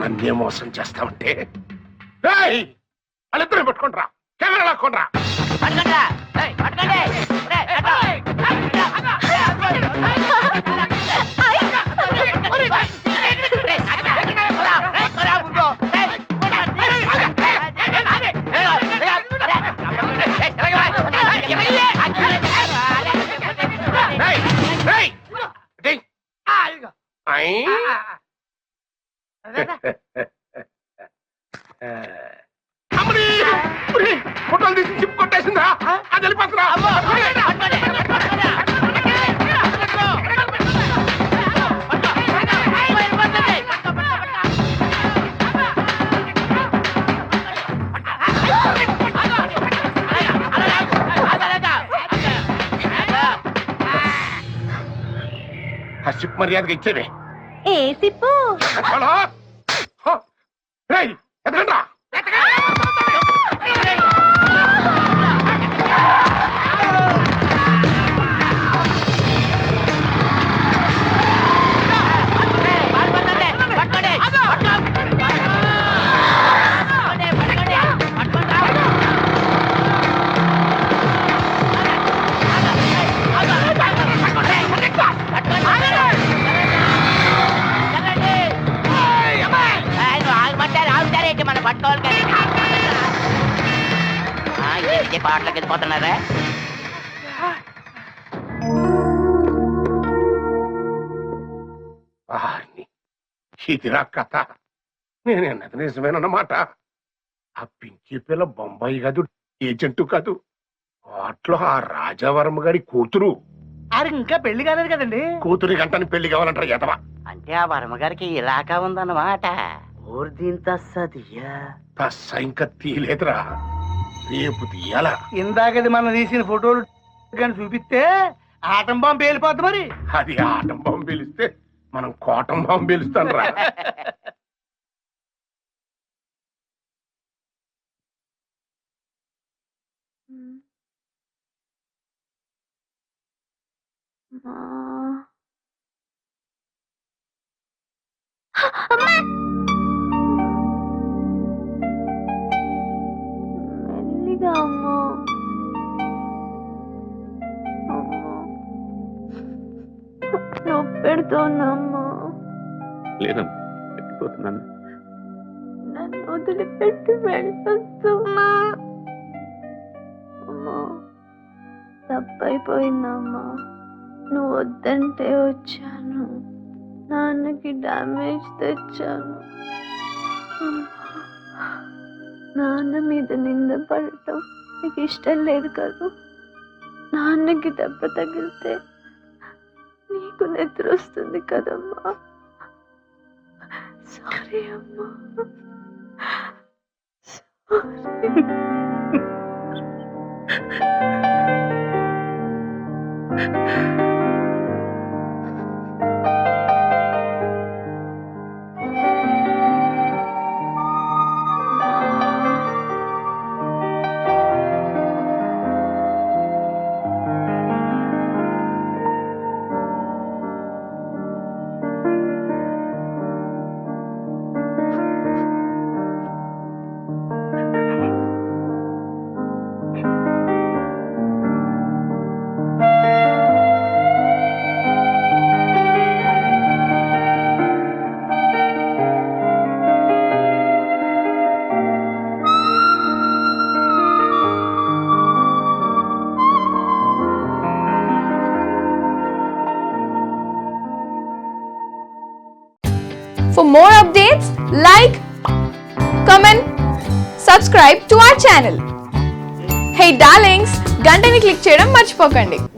నన్నే మోసం చేస్తామంటే వాళ్ళిద్దరు పట్టుకుంటారా కెమెరా లాక్కుంటారా ఫోటోలు తీసి చిప్ కొట్టేసిందా అది వెళ్ళిపోతున్నా ఆ చిప్ మర్యాదగా ఇచ్చేదే ఏ సిప్పు ఎదగండ్రా పాటలకు వెళ్ళిపోతున్నారా? ఇదిరా కథ నేనన్నది నిజమేనన్నమాట. ఆ పింకీ పిల్ల బొంబాయి కాదు, ఏజెంటు కాదు, వాటిలో ఆ రాజావర్మ గారి కూతురు. ఇంకా పెళ్లి కాలేదు కదండి. కూతురి గంటని పెళ్లి కావాలంటారు ఎదవా. అంటే ఆ వర్మగారికి ఇలాకా ఉందన్నమాట. తస్స ఇంకా తీలేదురా, రేపు తీయాల. ఇందాకది మనం తీసిన ఫోటోలు కానీ చూపిస్తే ఆటం బాంబు పేలిపోద్ది. మరి అది ఆటం బాంబు పేలిస్తే మనం కోటం బాంబు పేలుస్తాను రా. మెల్లిగా అమ్మా. నొప్పెడుతోందమ్మా. లేదమ్మా, పెట్టిపోతున్నాను. నన్ను వదిలిపెట్టి వెళ్ళొద్దమ్మా. అమ్మా, తప్పైపోయిందమ్మా. నువ్వు వద్దంటే వచ్చాను. నాన్నకి డ్యామేజ్ తెచ్చాను. నాన్న మీద నింద పడటం నీకు ఇష్టం లేదు కదా. నాన్నకి దెబ్బ తగిలితే నీకు నిద్ర వస్తుంది కదమ్మా. సారీ అమ్మా, sorry. For more updates, like, comment, subscribe to our channel. Hey darlings, గంటని click చేయడం మర్చిపోకండి.